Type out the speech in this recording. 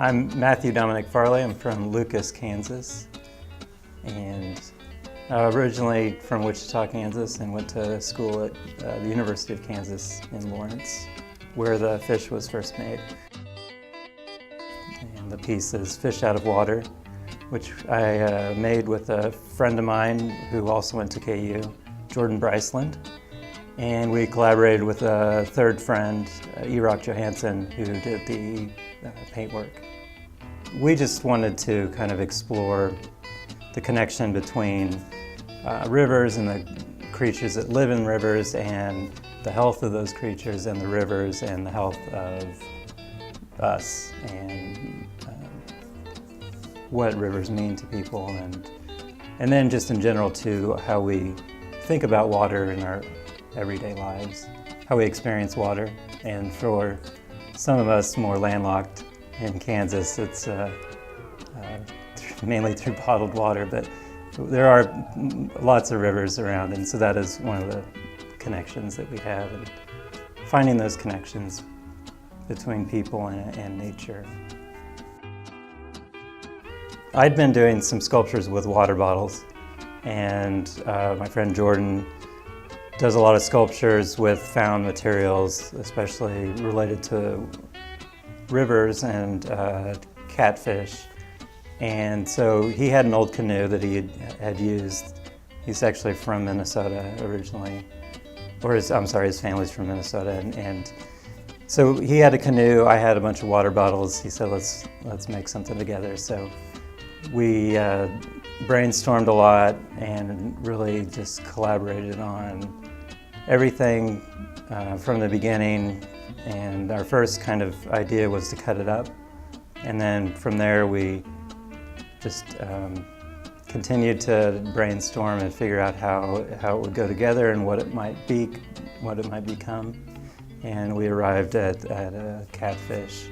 I'm Matthew Dominic Farley. I'm from Lucas, Kansas, and originally from Wichita, Kansas, and went to school at the University of Kansas in Lawrence, where the fish was first made. And the piece is Fish Out of Water, which I made with a friend of mine who also went to KU, Jordan Bryceland. And we collaborated with a third friend, Erock Johansson, who did the paintwork. We just wanted to kind of explore the connection between rivers and the creatures that live in rivers, and the health of those creatures and the rivers, and the health of us, and what rivers mean to people, and then just in general too, how we think about water in our everyday lives, how we experience water. And for some of us more landlocked in Kansas, it's mainly through bottled water, but there are lots of rivers around, and so that is one of the connections that we have, and finding those connections between people and nature. I'd been doing some sculptures with water bottles, and my friend Jordan does a lot of sculptures with found materials, especially related to rivers and catfish. And so he had an old canoe that he had used. He's actually from Minnesota originally, or his family's from Minnesota. And so he had a canoe, I had a bunch of water bottles. He said, let's make something together. So we brainstormed a lot and really just collaborated on everything from the beginning. And our first kind of idea was to cut it up. And then from there we just continued to brainstorm and figure out how it would go together and what it might be, what it might become. And we arrived at a catfish.